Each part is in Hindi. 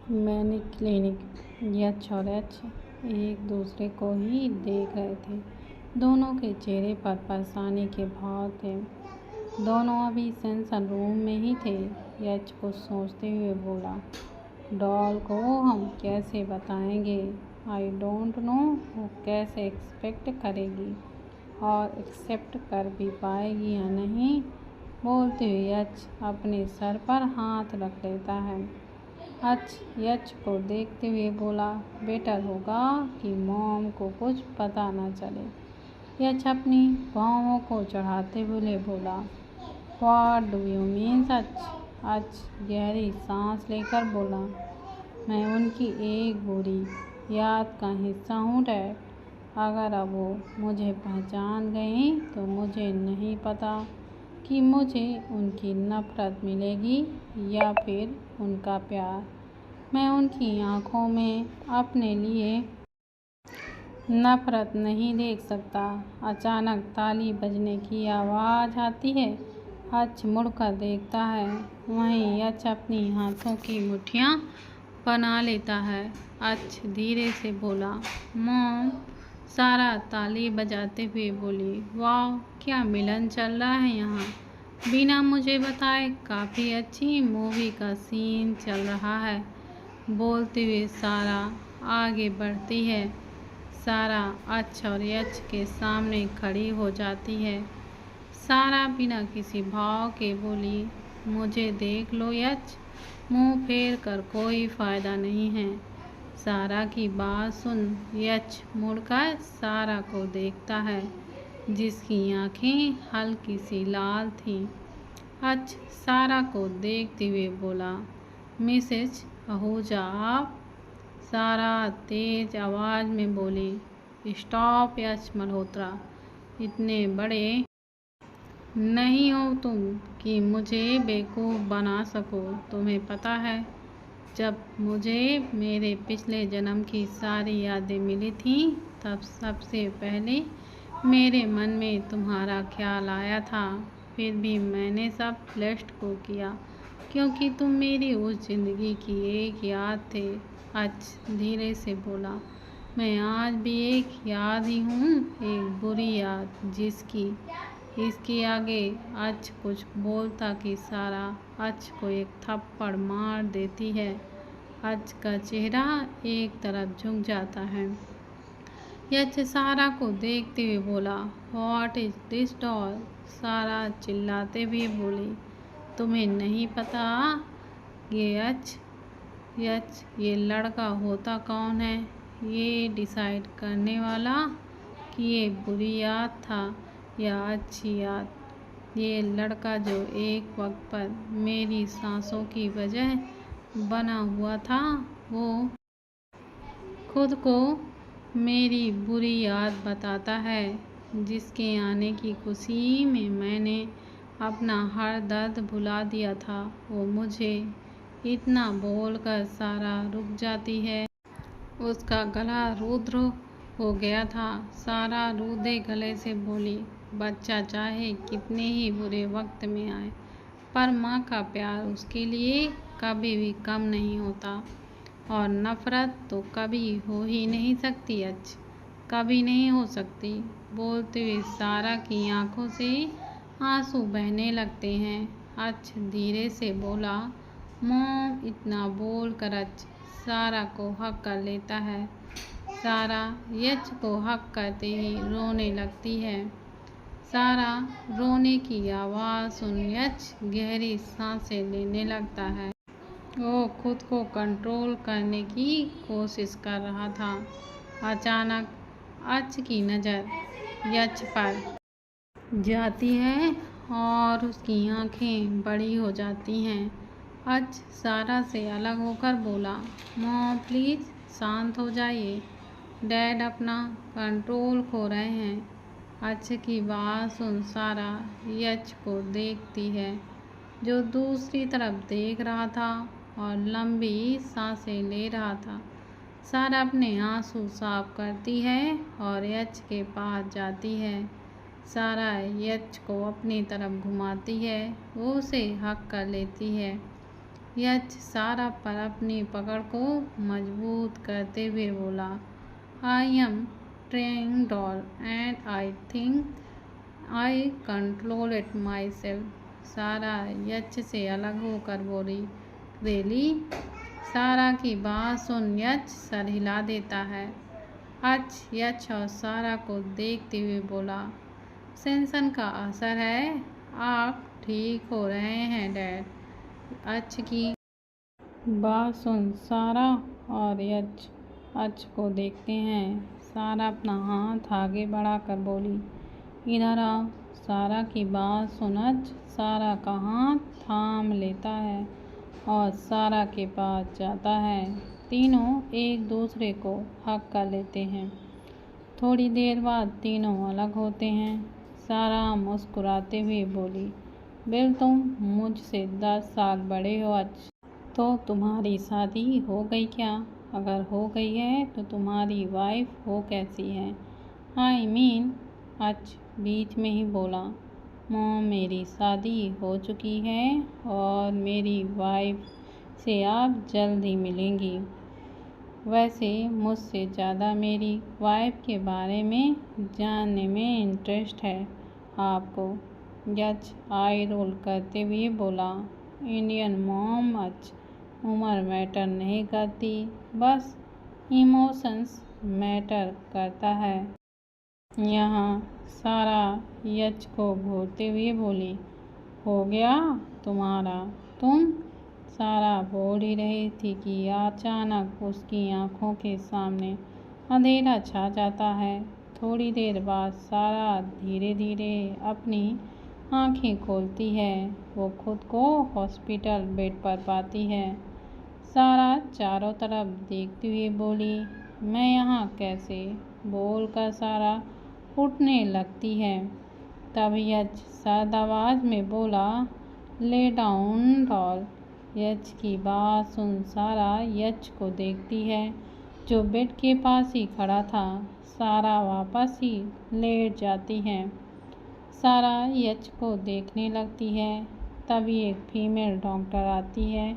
मैंने क्लिनिक। यच और एच एक दूसरे को ही देख रहे थे। दोनों के चेहरे पर परेशानी के भाव थे। दोनों अभी सेंसर रूम में ही थे। यच कुछ सोचते हुए बोला, डॉल को हम कैसे बताएंगे? आई डोंट नो वो कैसे एक्सपेक्ट करेगी और एक्सेप्ट कर भी पाएगी या नहीं। बोलते हुए यच अपने सर पर हाथ रख लेता है। यच को देखते हुए बोला, बेटर होगा कि मॉम को कुछ पता न चले। यच अपनी बाहों को चढ़ाते हुए बोला, व्हाट डू यू मीन सच? अच गहरी सांस लेकर बोला, मैं उनकी एक बुरी याद का हिस्सा हूँ डैड। अगर अब वो मुझे पहचान गई तो मुझे नहीं पता कि मुझे उनकी नफ़रत मिलेगी या फिर उनका प्यार। मैं उनकी आँखों में अपने लिए नफ़रत नहीं देख सकता। अचानक ताली बजने की आवाज़ आती है। अच मुड़कर देखता है, वहीं यच अपनी हाथों की मुट्ठियाँ बना लेता है। अच धीरे से बोला, मॉम। सारा ताली बजाते हुए बोली, वाह क्या मिलन चल रहा है यहाँ, बिना मुझे बताए। काफ़ी अच्छी मूवी का सीन चल रहा है। बोलते हुए सारा आगे बढ़ती है। सारा अच और यच के सामने खड़ी हो जाती है। सारा बिना किसी भाव के बोली, मुझे देख लो यच, मुंह फेर कर कोई फ़ायदा नहीं है। सारा की बात सुन यच मुड़कर सारा को देखता है, जिसकी आंखें हल्की सी लाल थीं। अच सारा को देखते हुए बोला, मिसेज आहूजा आप? सारा तेज आवाज़ में बोली, स्टॉप यच मल्होत्रा, इतने बड़े नहीं हो तुम कि मुझे बेवकूफ़ बना सको। तुम्हें पता है, जब मुझे मेरे पिछले जन्म की सारी यादें मिली थीं तब सबसे पहले मेरे मन में तुम्हारा ख्याल आया था। फिर भी मैंने सब लेस्ट को किया क्योंकि तुम मेरी उस ज़िंदगी की एक याद थे। अच धीरे से बोला, मैं आज भी एक याद ही हूँ, एक बुरी याद जिसकी इसके आगे अच कुछ बोलता कि सारा अच को एक थप्पड़ मार देती है। अच का चेहरा एक तरफ झुक जाता है। यच सारा को देखते हुए बोला, व्हाट इज दिस डॉल? सारा चिल्लाते हुए बोली, तुम्हें नहीं पता यच ये लड़का होता कौन है? ये डिसाइड करने वाला कि ये बुरी याद था या अच्छी याद। ये लड़का जो एक वक्त पर मेरी सांसों की वजह बना हुआ था, वो खुद को मेरी बुरी याद बताता है, जिसके आने की खुशी में मैंने अपना हर दर्द भुला दिया था। वो मुझे इतना बोलकर सारा रुक जाती है। उसका गला रुद्र हो गया था। सारा रुधे गले से बोली, बच्चा चाहे कितने ही बुरे वक्त में आए, पर माँ का प्यार उसके लिए कभी भी कम नहीं होता, और नफ़रत तो कभी हो ही नहीं सकती अच, कभी नहीं हो सकती। बोलते हुए सारा की आंखों से आंसू बहने लगते हैं। अच धीरे से बोला, मॉम। इतना बोल कर अच सारा को हक कर लेता है। सारा यच को हक करते ही रोने लगती है। सारा रोने की आवाज़ सुन यच गहरी सांसें लेने लगता है। वो खुद को कंट्रोल करने की कोशिश कर रहा था। अचानक अच की नज़र यच पर जाती है और उसकी आंखें बड़ी हो जाती हैं। अच सारा से अलग होकर बोला, मॉम प्लीज़ शांत हो जाइए, डैड अपना कंट्रोल खो रहे हैं। अच की बात सुन सारा यच को देखती है, जो दूसरी तरफ देख रहा था और लंबी सांसें ले रहा था। सारा अपने आंसू साफ करती है और यच के पास जाती है। सारा यच को अपनी तरफ घुमाती है, वो उसे हक कर लेती है। यच सारा पर अपनी पकड़ को मजबूत करते हुए बोला, I am trying doll and I think I control it myself. Sarah यच से अलग होकर बोली, रियली? सारा की बात सुन यच सर हिला देता है। यच और सारा को देखते हुए बोला, सेंसन का असर है, आप ठीक हो रहे हैं डैड। की बात सुन सारा और यच को देखते हैं। सारा अपना हाथ आगे बढ़ाकर बोली, इधर आओ। सारा की बात सुन सारा का हाथ थाम लेता है और सारा के पास जाता है। तीनों एक दूसरे को हक कर लेते हैं। थोड़ी देर बाद तीनों अलग होते हैं। सारा मुस्कुराते हुए बोली, बिल तुम मुझसे 10 साल बड़े हो तो तुम्हारी शादी हो गई क्या? अगर हो गई है तो तुम्हारी वाइफ हो कैसी है? आई मीन बीच में ही बोला, मॉम मेरी शादी हो चुकी है और मेरी वाइफ से आप जल्द ही मिलेंगी। वैसे मुझसे ज़्यादा मेरी वाइफ के बारे में जानने में इंटरेस्ट है आपको। यच आई रोल करते हुए बोला, इंडियन मॉम उम्र मैटर नहीं करती, बस इमोशंस मैटर करता है। यहाँ सारा यच को घूरते हुए बोली, हो गया तुम्हारा? तुम? सारा बोल ही रही थी कि अचानक उसकी आंखों के सामने अंधेरा छा जाता है। थोड़ी देर बाद सारा धीरे धीरे अपनी आंखें खोलती है। वो खुद को हॉस्पिटल बेड पर पाती है। सारा चारों तरफ देखती हुई बोली, मैं यहाँ कैसे? बोलकर सारा उठने लगती है। तब यच सर्द आवाज में बोला, ले डाउन डॉल। यच की बात सुन सारा यच को देखती है जो बेड के पास ही खड़ा था। सारा वापस ही लेट जाती है। सारा यच को देखने लगती है। तभी एक फीमेल डॉक्टर आती है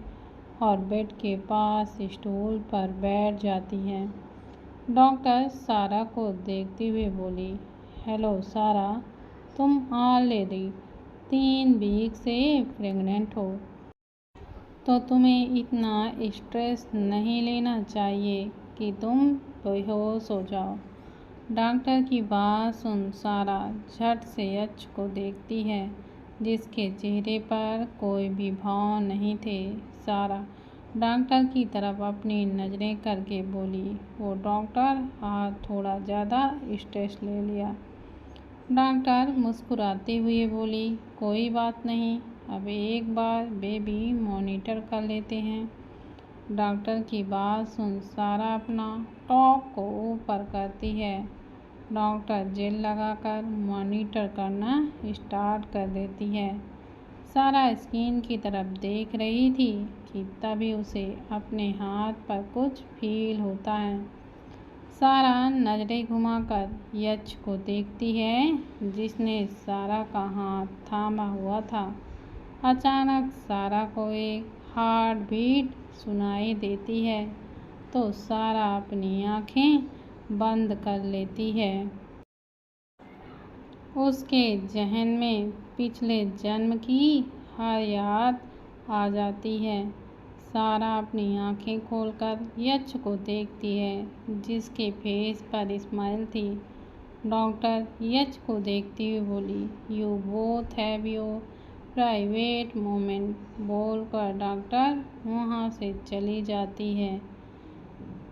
और बेड के पास स्टूल पर बैठ जाती है। डॉक्टर सारा को देखते हुए बोली, हेलो सारा, तुम ऑलरेडी 3 वीक से प्रेग्नेंट हो तो तुम्हें इतना स्ट्रेस नहीं लेना चाहिए कि तुम बेहोश हो जाओ। डॉक्टर की बात सुन सारा झट से यच को देखती है जिसके चेहरे पर कोई भी भाव नहीं थे। सारा डॉक्टर की तरफ अपनी नज़रें करके बोली, वो डॉक्टर आज थोड़ा ज़्यादा स्ट्रेस ले लिया। डॉक्टर मुस्कुराते हुए बोली, कोई बात नहीं, अब एक बार बेबी मॉनिटर कर लेते हैं। डॉक्टर की बात सुन सारा अपना टॉप को ऊपर करती है। डॉक्टर जेल लगाकर मॉनिटर करना स्टार्ट कर देती है। सारा स्क्रीन की तरफ देख रही थी कि तभी उसे अपने हाथ पर कुछ फील होता है। सारा नजरें घुमाकर यच को देखती है जिसने सारा का हाथ थामा हुआ था। अचानक सारा को एक हार्ट बीट सुनाई देती है तो सारा अपनी आंखें बंद कर लेती है। उसके जहन में पिछले जन्म की हर याद आ जाती है। सारा अपनी आंखें खोलकर यच को देखती है जिसके फेस पर स्माइल थी। डॉक्टर यच को देखती हुई बोली, you both have your private moment. बोलकर डॉक्टर वहाँ से चली जाती है।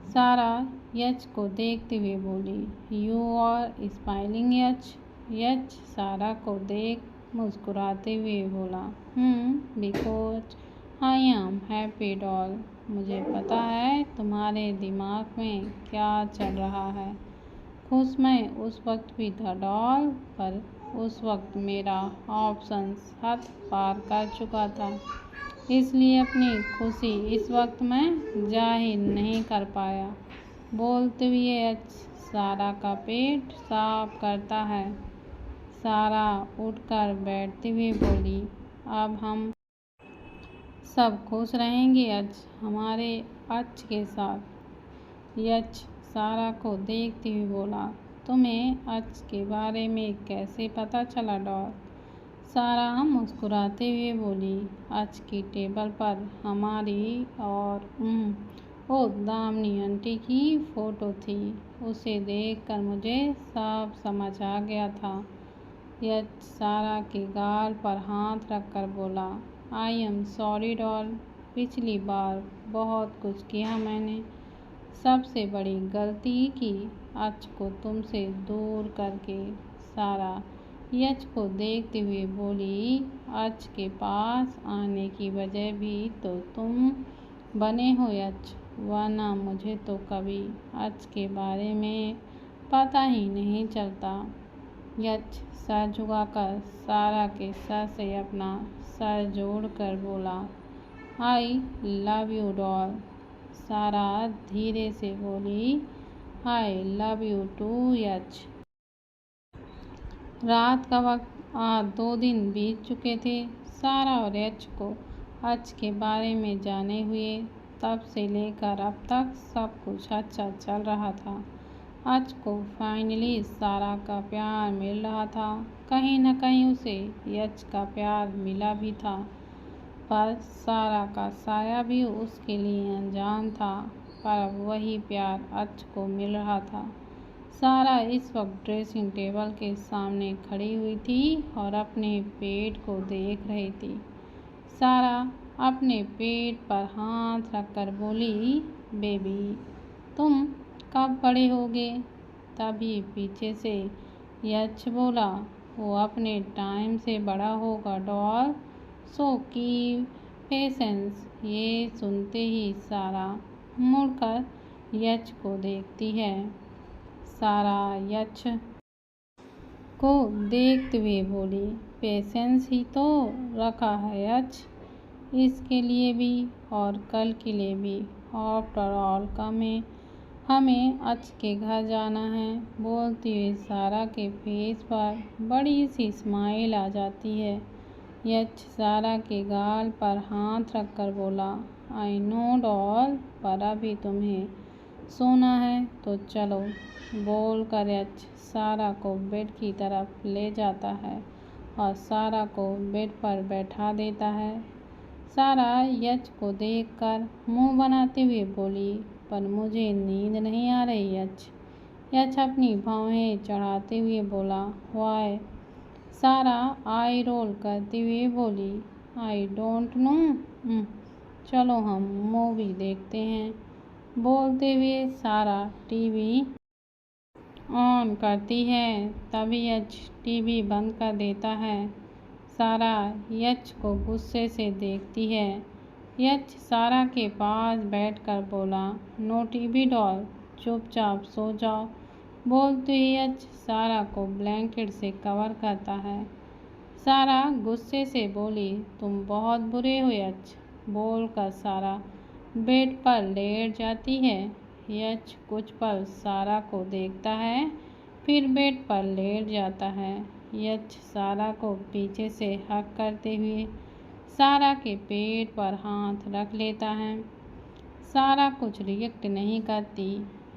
सारा यच को देखते हुए बोली, यू आर स्माइलिंग यच। यच सारा को देख मुस्कुराते हुए बोला, because I am happy doll. मुझे पता है तुम्हारे दिमाग में क्या चल रहा है। खुश मैं उस वक्त भी था डॉल, पर उस वक्त मेरा ऑप्शंस हद पार कर चुका था, इसलिए अपनी खुशी इस वक्त मैं जाहिर नहीं कर पाया। बोलते हुए यच सारा का पेट साफ करता है। सारा उठकर बैठते हुए बोली, अब हम सब खुश रहेंगे आज हमारे अच के साथ। यच सारा को देखते हुए बोला, तुम्हें अच के बारे में कैसे पता चला डॉल? सारा मुस्कुराते हुए बोली, अच की टेबल पर हमारी और वो दामिनी आंटी की फ़ोटो थी। उसे देखकर मुझे सब समझ आ गया था। यच सारा के गाल पर हाथ रखकर बोला, आई एम सॉरी डॉल, पिछली बार बहुत कुछ किया मैंने, सबसे बड़ी गलती की अच को तुमसे दूर करके। सारा यच को देखते हुए बोली, अच के पास आने की वजह भी तो तुम बने हो यच, वरना मुझे तो कभी अच के बारे में पता ही नहीं चलता। यच सर झुकाकर सारा के सर से अपना सर जोड़कर बोला, आई लव यू डॉल। सारा धीरे से बोली, आई लव यू टू यच। रात का वक्त आज 2 दिन बीत चुके थे। सारा और यच को अच के बारे में जाने हुए तब से लेकर अब तक सब कुछ अच्छा चल रहा था। अच को फाइनली सारा का प्यार मिल रहा था। कहीं न कहीं उसे यच का प्यार मिला भी था, पर सारा का साया भी उसके लिए अनजान था। पर अब वही प्यार अच को मिल रहा था। सारा इस वक्त ड्रेसिंग टेबल के सामने खड़ी हुई थी और अपने पेट को देख रही थी। सारा अपने पेट पर हाथ रखकर बोली, बेबी तुम कब बड़े होगे? तभी पीछे से यच बोला, वो अपने टाइम से बड़ा होगा डॉल, सो कीप पेशेंस। ये सुनते ही सारा मुड़कर यच को देखती है। सारा यच को देखते हुए बोली, पेशेंस ही तो रखा है यच, इसके लिए भी और कल के लिए भी। आफ्टर ऑल हमें अच के घर जाना है। बोलते हुए सारा के फेस पर बड़ी सी स्माइल आ जाती है। यच सारा के गाल पर हाथ रखकर बोला, आई नो डॉल, पर अभी तुम्हें सोना है तो चलो। बोलकर यच सारा को बेड की तरफ ले जाता है और सारा को बेड पर बैठा देता है। सारा यच को देखकर मुंह बनाते हुए बोली, पर मुझे नींद नहीं आ रही यच। यच अपनी भौहें चढ़ाते हुए बोला, वाई? सारा आई रोल करते हुए बोली, आई डोंट नो, चलो हम मूवी देखते हैं। बोलते हुए सारा टीवी ऑन करती है। तभी यच टीवी बंद कर देता है। सारा यच को गुस्से से देखती है। यच सारा के पास बैठकर बोला, नो टीवी डॉल, चुपचाप सो जाओ। बोलते ही यच सारा को ब्लैंकेट से कवर करता है। सारा गुस्से से बोली, तुम बहुत बुरे हो यच। बोलकर सारा बेड पर लेट जाती है। यच कुछ पल सारा को देखता है, फिर बेड पर लेट जाता है। यच सारा को पीछे से हग करते हुए सारा के पेट पर हाथ रख लेता है। सारा कुछ रिएक्ट नहीं करती।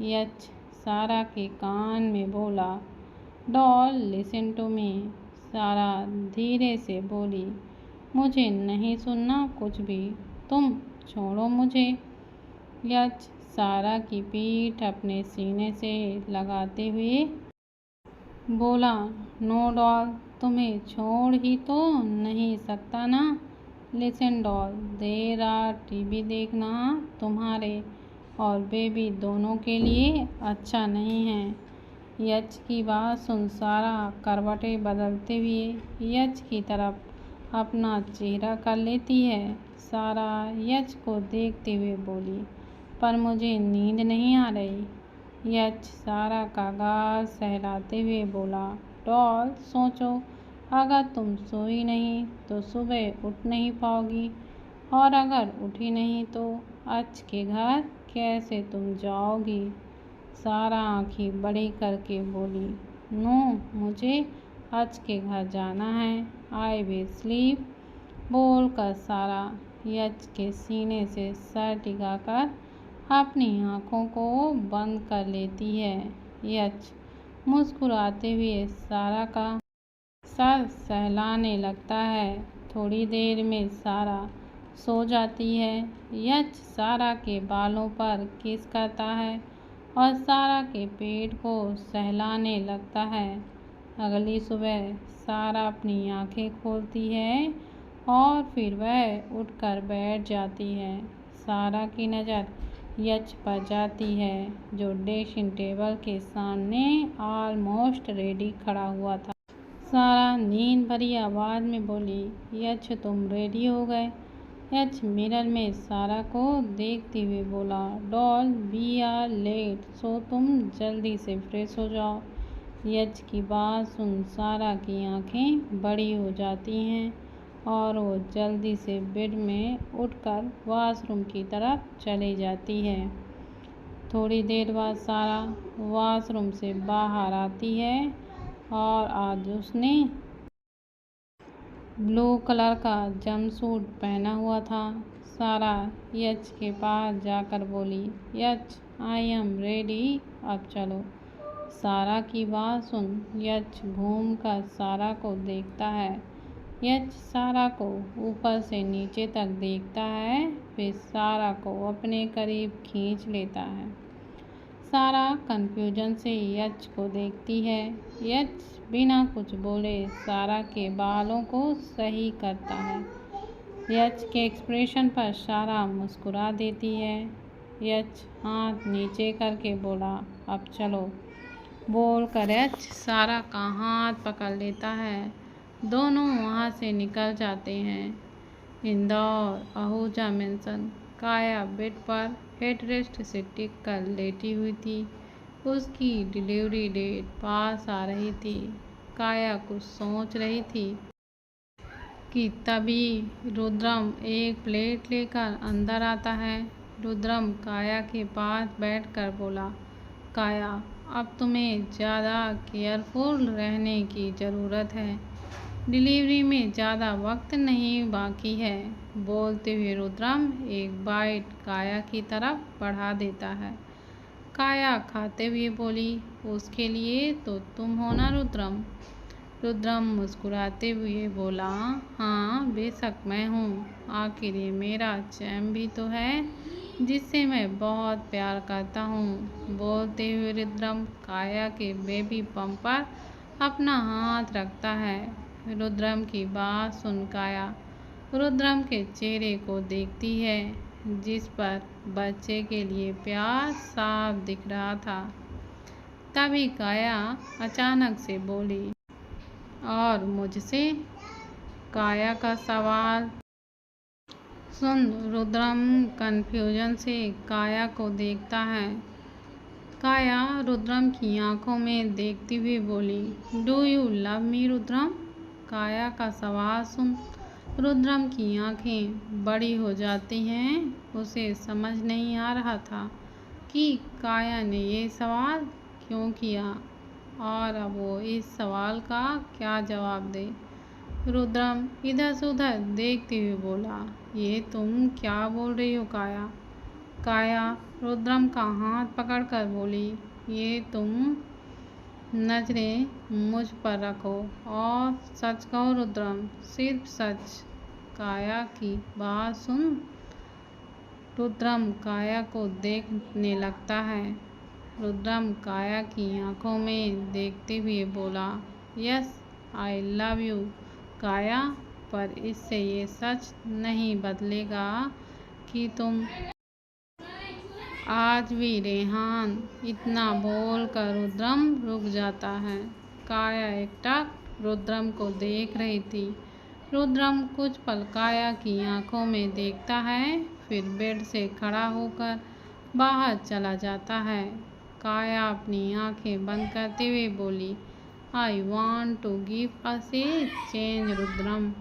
यच सारा के कान में बोला, डॉल लिसन टू मी। सारा धीरे से बोली, मुझे नहीं सुनना कुछ भी, तुम छोड़ो मुझे। यच सारा की पीठ अपने सीने से लगाते हुए बोला, नो डॉल, तुम्हें छोड़ ही तो नहीं सकता ना। लिसन डॉल, देर रात टीवी देखना तुम्हारे और बेबी दोनों के लिए अच्छा नहीं है। यच की बात सुन सारा करवटें बदलते हुए यच की तरफ अपना चेहरा कर लेती है। सारा यच को देखते हुए बोली, पर मुझे नींद नहीं आ रही। यच सारा का गाल सहलाते हुए बोला, डॉल सोचो, अगर तुम सोई नहीं तो सुबह उठ नहीं पाओगी, और अगर उठी नहीं तो अच के घर कैसे तुम जाओगी? सारा आंखें बड़ी करके बोली, नो, मुझे अच के घर जाना है, आई विल स्लीप। बोलकर सारा यच के सीने से सर टिकाकर अपनी आँखों को बंद कर लेती है। यच मुस्कुराते हुए सारा का सर सहलाने लगता है। थोड़ी देर में सारा सो जाती है। यच सारा के बालों पर किस करता है और सारा के पेट को सहलाने लगता है। अगली सुबह सारा अपनी आँखें खोलती है और फिर वह उठकर बैठ जाती है। सारा की नज़र यच पर जाती है जो ड्रेसिंग टेबल के सामने ऑलमोस्ट रेडी खड़ा हुआ था। सारा नींद भरी आवाज़ में बोली, यच तुम रेडी हो गए? यच मिरर में सारा को देखते हुए बोला, डॉल वी आर लेट, सो तुम जल्दी से फ्रेश हो जाओ। यच की बात सुन सारा की आंखें बड़ी हो जाती हैं और वो जल्दी से बेड में उठकर वॉशरूम की तरफ चली जाती है। थोड़ी देर बाद सारा वॉशरूम से बाहर आती है और आज उसने ब्लू कलर का जंपसूट पहना हुआ था। सारा यच के पास जाकर बोली, यच आई एम रेडी, अब चलो। सारा की बात सुन यच घूमकर सारा को देखता है। यच सारा को ऊपर से नीचे तक देखता है, फिर सारा को अपने करीब खींच लेता है। सारा कंफ्यूजन से यच को देखती है। यच बिना कुछ बोले सारा के बालों को सही करता है। यच के एक्सप्रेशन पर सारा मुस्कुरा देती है। यच हाथ नीचे करके बोला, अब चलो। बोलकर यच सारा का हाथ पकड़ लेता है। दोनों वहाँ से निकल जाते हैं। इंदौर आहूजा मेंशन। काया बेड पर हेडरेस्ट से टिक कर लेटी हुई थी। उसकी डिलीवरी डेट पास आ रही थी। काया कुछ सोच रही थी कि तभी रुद्रम एक प्लेट लेकर अंदर आता है। रुद्रम काया के पास बैठकर बोला, काया अब तुम्हें ज़्यादा केयरफुल रहने की ज़रूरत है। डिलीवरी में ज़्यादा वक्त नहीं बाकी है। बोलते हुए रुद्रम एक बाइट काया की तरफ बढ़ा देता है। काया खाते हुए बोली, उसके लिए तो तुम हो ना रुद्रम। रुद्रम मुस्कुराते हुए बोला, हाँ बेशक मैं हूँ, आखिर ये मेरा चैम भी तो है जिससे मैं बहुत प्यार करता हूँ। बोलते हुए रुद्रम काया के बेबी पम्प पर अपना हाथ रखता है। रुद्रम की बात सुन काया रुद्रम के चेहरे को देखती है जिस पर बच्चे के लिए प्यार साफ दिख रहा था। तभी काया अचानक से बोली, और मुझसे? काया का सवाल सुन रुद्रम कन्फ्यूजन से काया को देखता है। काया रुद्रम की आंखों में देखती हुई बोली, do you love me Rudram? काया का सवाल सुन रुद्रम की आंखें बड़ी हो जाती हैं। उसे समझ नहीं आ रहा था कि काया ने ये सवाल क्यों किया और अब वो इस सवाल का क्या जवाब दे। रुद्रम इधर से उधर देखते हुए बोला, ये तुम क्या बोल रही हो काया? काया रुद्रम का हाथ पकड़कर बोली, ये तुम नजरें मुझ पर रखो और सच कहो रुद्रम, सिर्फ सच। काया की बात सुन रुद्रम काया को देखने लगता है। रुद्रम काया की आंखों में देखते हुए बोला, यस आई लव यू काया, पर इससे ये सच नहीं बदलेगा कि तुम आज भी रेहान। इतना बोलकर रुद्रम रुक जाता है। काया एकटक रुद्रम को देख रही थी। रुद्रम कुछ पल काया की आंखों में देखता है, फिर बेड से खड़ा होकर बाहर चला जाता है। काया अपनी आंखें बंद करते हुए बोली, I want to give us a change Rudram.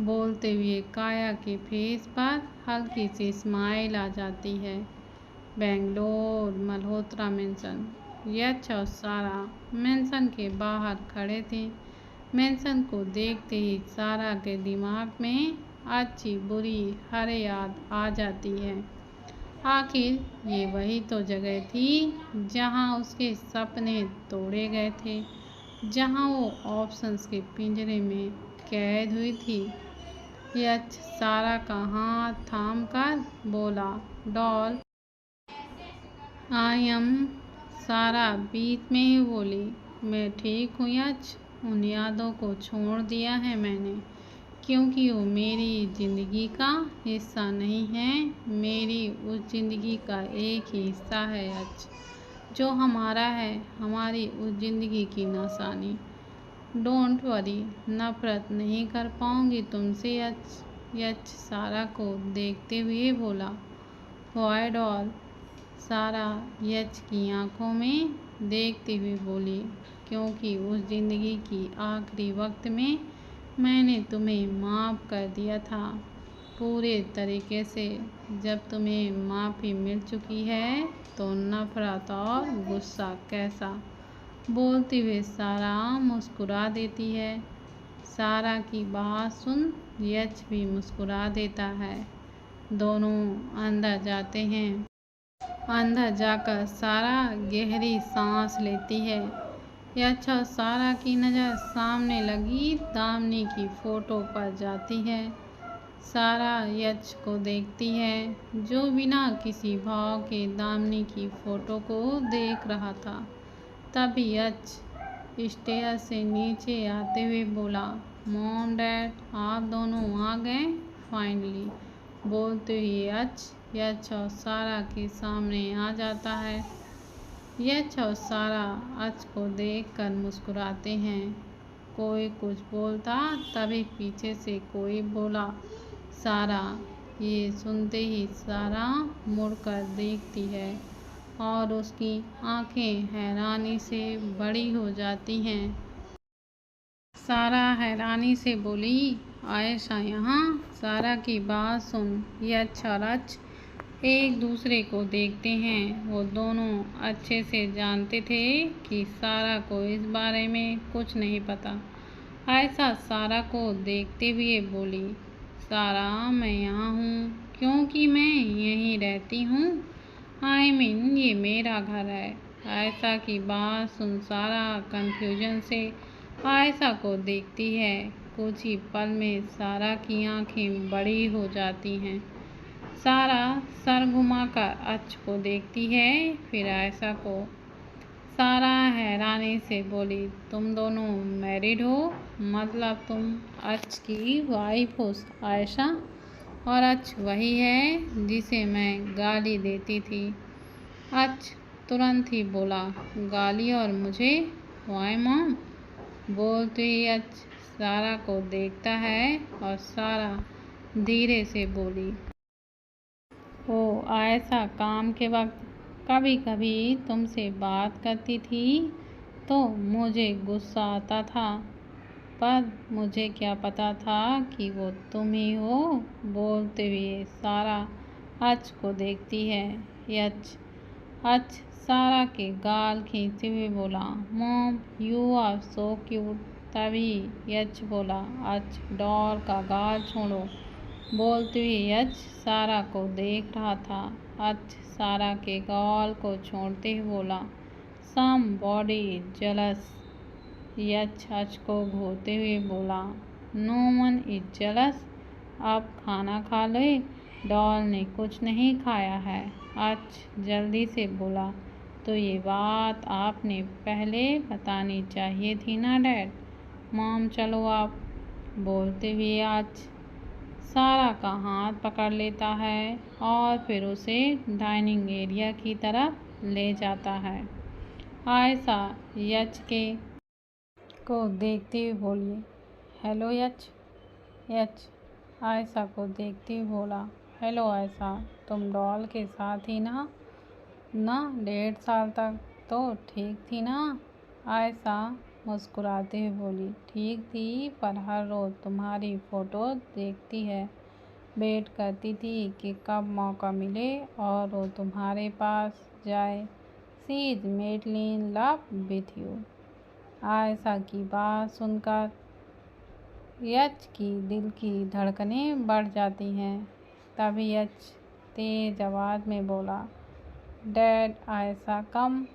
बोलते हुए काया के फेस पर हल्की सी स्माइल आ जाती है। बेंगलोर मल्होत्रा मेंशन। यच और सारा मेंशन के बाहर खड़े थे। मेंशन को देखते ही सारा के दिमाग में अच्छी बुरी हर याद आ जाती है। आखिर ये वही तो जगह थी जहाँ उसके सपने तोड़े गए थे, जहाँ वो ऑप्शंस के पिंजरे में कैद हुई थी। यच सारा का हाथ थाम कर बोला, डॉल आई एम। सारा बीच में ही बोली, मैं ठीक हूँ यच। उन यादों को छोड़ दिया है मैंने, क्योंकि वो मेरी ज़िंदगी का हिस्सा नहीं है। मेरी उस ज़िंदगी का एक ही हिस्सा है यच, जो हमारा है, हमारी उस ज़िंदगी की निशानी। डोंट वरी, नफरत नहीं कर पाऊंगी तुमसे यच। यच सारा को देखते हुए बोला, व्हाई डॉल। सारा यच की आंखों में देखते हुए बोली, क्योंकि उस ज़िंदगी की आखिरी वक्त में मैंने तुम्हें माफ़ कर दिया था, पूरे तरीके से। जब तुम्हें माफ़ी मिल चुकी है तो नफरत और गुस्सा कैसा। बोलते हुए सारा मुस्कुरा देती है। सारा की बात सुन यच भी मुस्कुरा देता है। दोनों अंदर जाते हैं। अंदर जाकर सारा गहरी सांस लेती है। यच और सारा की नज़र सामने लगी दामिनी की फ़ोटो पर जाती है। सारा यच को देखती है, जो बिना किसी भाव के दामिनी की फ़ोटो को देख रहा था। तभी यच स्टेयर से नीचे आते हुए बोला, मॉम डैड आप दोनों आ गए फाइनली। बोलते हुए यच और सारा के सामने आ जाता है। यच और सारा यच को देखकर मुस्कुराते हैं। कोई कुछ बोलता, तभी पीछे से कोई बोला, सारा। ये सुनते ही सारा मुड़कर देखती है और उसकी आंखें हैरानी से बड़ी हो जाती हैं। सारा हैरानी से बोली, आयशा यहाँ। सारा की बात सुन यच और यच एक दूसरे को देखते हैं। वो दोनों अच्छे से जानते थे कि सारा को इस बारे में कुछ नहीं पता। आयशा सारा को देखते हुए बोली, सारा मैं यहाँ हूँ क्योंकि मैं यहीं रहती हूँ। आई मीन ये मेरा घर है। आयशा की बात सुन सारा कंफ्यूजन से आयशा को देखती है। कुछ ही पल में सारा की आंखें बड़ी हो जाती हैं। सारा सर घुमाकर यच को देखती है, फिर आयशा को। सारा हैरानी से बोली, तुम दोनों मैरिड हो? मतलब तुम यच की वाइफ हो आयशा? और यच वही है जिसे मैं गाली देती थी। यच तुरंत ही बोला, गाली और मुझे? Why mom. बोलते ही यच सारा को देखता है और सारा धीरे से बोली, ओ आयशा काम के वक्त कभी कभी तुमसे बात करती थी तो मुझे गुस्सा आता था, पर मुझे क्या पता था कि वो तुम ही हो। बोलते हुए सारा यच को देखती है। यच सारा के गाल खींचते हुए बोला, mom you are so cute. तभी यच बोला, यच डॉल का गाल छोड़ो। बोलते हुए यच सारा को देख रहा था। यच सारा के गाल को छोड़ते हुए बोला, सम बॉडी जेलस। यच को घूरते हुए बोला, नो वन इज जेलस। अब खाना खा ले, डॉल ने कुछ नहीं खाया है। यच जल्दी से बोला, तो ये बात आपने पहले बतानी चाहिए थी ना डैड। मॉम चलो आप। बोलते हुए यच सारा का हाथ पकड़ लेता है और फिर उसे डाइनिंग एरिया की तरफ ले जाता है। आयशा यच को देखते हुए बोली, हेलो यच। यच आयशा को देखते हुए बोला, हेलो आयशा, तुम डॉल के साथ ही ना 1.5 साल तक तो ठीक थी ना? आयशा मुस्कुराते हुए बोली, ठीक थी, पर हर रोज़ तुम्हारी फ़ोटो देखती है, वेट करती थी कि कब मौका मिले और वो तुम्हारे पास जाए। She is medley in love with you. Ayesha की बात सुनकर यच की दिल की धड़कनें बढ़ जाती हैं। तभी यच तेज आवाज़ में बोला, डैड आयशा कम।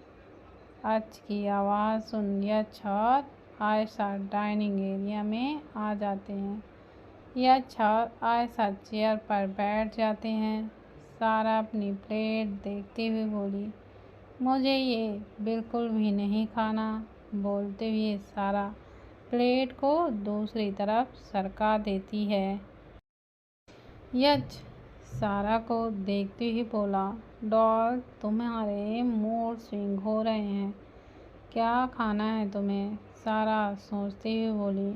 अच की आवाज़ सुन यच और आयशा डाइनिंग एरिया में आ जाते हैं। यच और आयशा चेयर पर बैठ जाते हैं। सारा अपनी प्लेट देखते हुए बोली, मुझे ये बिल्कुल भी नहीं खाना। बोलते हुए सारा प्लेट को दूसरी तरफ सरका देती है। यच सारा को देखते ही बोला, डॉल तुम्हारे मूड स्विंग हो रहे हैं, क्या खाना है तुम्हें? सारा सोचते हुए बोली,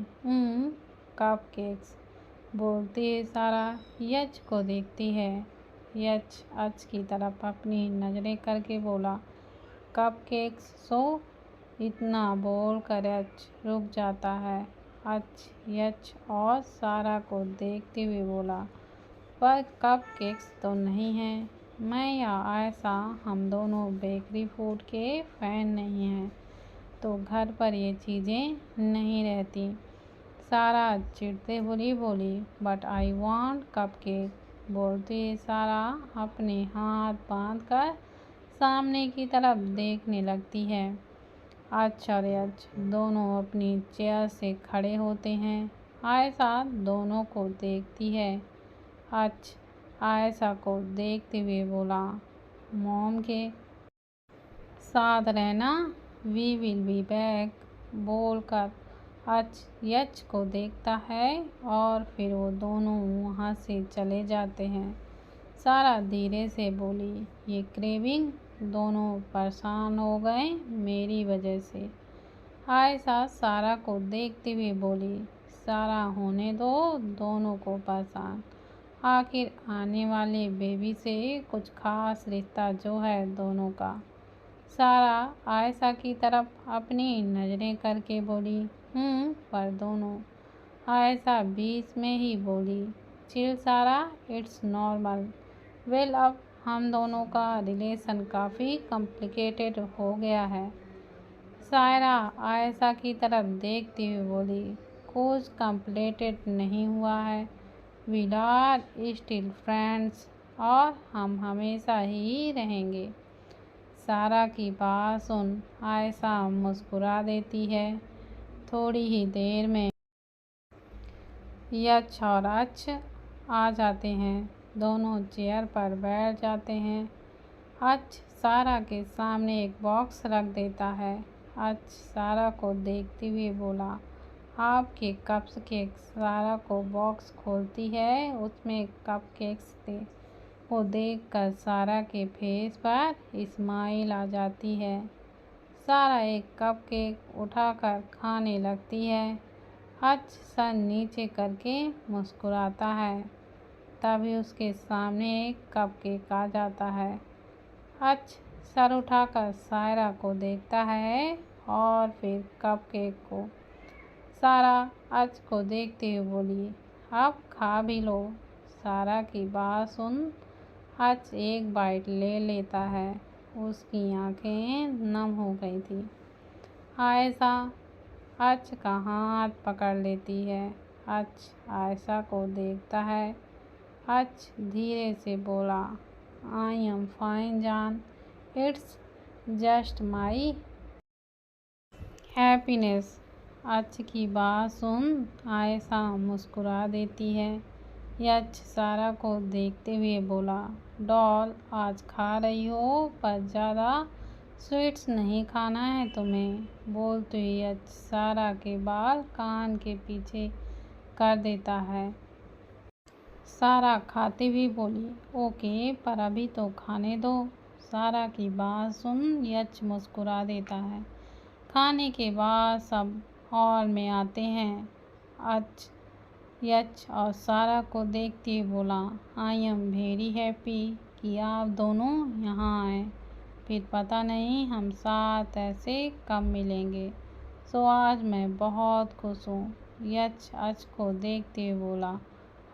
कप केक्स। बोलती है सारा यच को देखती है। यच अच की तरफ अपनी नज़रें करके बोला, कप केक्स। सो इतना बोल कर यच रुक जाता है। अच यच और सारा को देखते हुए बोला, पर कप केक्स तो नहीं है। मैं या आयशा हम दोनों बेकरी फूड के फ़ैन नहीं हैं, तो घर पर ये चीज़ें नहीं रहती। सारा चिढ़ते बोली, but I want cup cake. बोलती सारा अपने हाथ बांधकर सामने की तरफ देखने लगती है। अच और यच दोनों अपनी चेयर से खड़े होते हैं। आयशा दोनों को देखती है। अच आयशा को देखते हुए बोला, मॉम के साथ रहना, वी विल बी बैक। बोलकर अच यच को देखता है और फिर वो दोनों वहाँ से चले जाते हैं। सारा धीरे से बोली, ये क्रेविंग, दोनों परेशान हो गए मेरी वजह से। आयशा सारा को देखते हुए बोली, सारा होने दो दोनों को परेशान, आखिर आने वाले बेबी से कुछ खास रिश्ता जो है दोनों का। सारा आयशा की तरफ अपनी नज़रें करके बोली, पर दोनों। आयशा बीच में ही बोली, चिल सारा, इट्स नॉर्मल। वेल अब हम दोनों का रिलेशन काफ़ी कॉम्प्लिकेटेड हो गया है। सायरा आयशा की तरफ देखती हुई बोली, कुछ कॉम्प्लिकेटेड नहीं हुआ है, वी आर स्टिल फ्रेंड्स और हम हमेशा ही रहेंगे। सारा की बात सुन आयशा मुस्कुरा देती है। थोड़ी ही देर में यच और अच आ जाते हैं। दोनों चेयर पर बैठ जाते हैं। अच सारा के सामने एक बॉक्स रख देता है। अच सारा को देखते हुए बोला, आपके कप केक्स। सारा को बॉक्स खोलती है, उसमें कप केक्स थे। वो देखकर सारा के फेस पर स्माइल आ जाती है। सारा एक कप केक उठाकर खाने लगती है। अच सर नीचे करके मुस्कुराता है। तभी उसके सामने एक कप केक आ जाता है। अच सर उठाकर सायरा को देखता है और फिर कप केक को। सारा अच को देखते हुए बोली, अब खा भी लो। सारा की बात सुन अच एक बाइट ले लेता है। उसकी आंखें नम हो गई थी। आयशा अच का हाथ पकड़ लेती है। अच आयशा को देखता है। अच धीरे से बोला, आई एम फाइन जान, इट्स जस्ट माई हैप्पीनेस। अच की बात सुन आयशा मुस्कुरा देती है। यच सारा को देखते हुए बोला, डॉल आज खा रही हो पर ज़्यादा स्वीट्स नहीं खाना है तुम्हें। बोलते हुए यच सारा के बाल कान के पीछे कर देता है। सारा खाते हुए बोली, ओके पर अभी तो खाने दो। सारा की बात सुन यच मुस्कुरा देता है। खाने के बाद सब हॉल में आते हैं। अच यच और सारा को देखते हुए बोला, आई एम वेरी हैप्पी कि आप दोनों यहाँ आए। फिर पता नहीं हम साथ ऐसे कब मिलेंगे। सो आज मैं बहुत खुश हूँ। यच अच को देखते हुए बोला,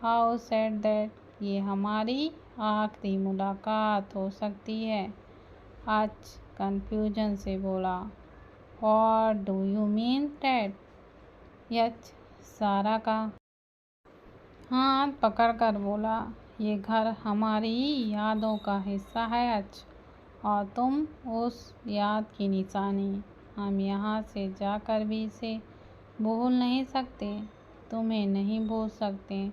हाउ सैड दैट, ये हमारी आखिरी मुलाकात हो सकती है। अच कन्फ्यूजन से बोला, what do you mean Dad? यच सारा का हाथ पकड़कर बोला, ये घर हमारी यादों का हिस्सा है अच, और तुम उस याद की निशानी। हम यहाँ से जाकर भी इसे भूल नहीं सकते, तुम्हें नहीं भूल सकते।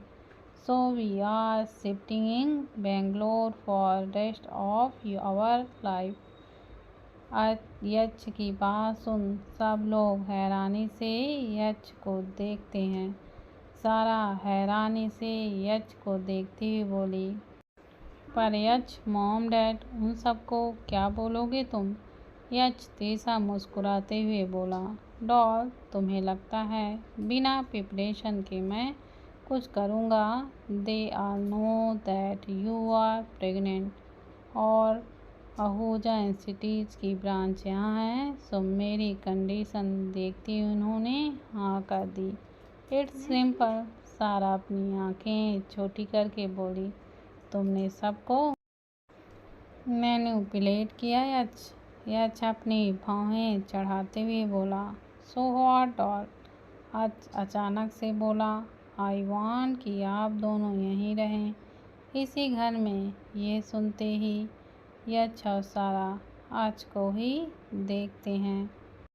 So we are shifting in Bangalore for rest of our life. Yaksh की बात सुन सब लोग हैरानी से यक्ष को देखते हैं। सारा हैरानी से यक्ष को देखती हुई बोली, पर यक्ष मॉम डैड उन सबको क्या बोलोगे तुम? यक्ष तीसरा मुस्कुराते हुए बोला, डॉल तुम्हें लगता है बिना प्रिपरेशन के मैं कुछ करूँगा? They are know that you are pregnant और आहूजा इंस्टीट्यूट की ब्रांच यहाँ है। सो मेरी कंडीशन देखती उन्होंने हाँ कर दी। It's simple. सारा अपनी आंखें छोटी करके बोली, तुमने सबको मैनिपुलेट किया यक्ष? यक्ष अपनी भौहें चढ़ाते हुए बोला, सो व्हाट डॉल? अचानक से बोला, आई वांट कि आप दोनों यहीं रहें इसी घर में। ये सुनते ही यक्ष और सारा आज को ही देखते हैं।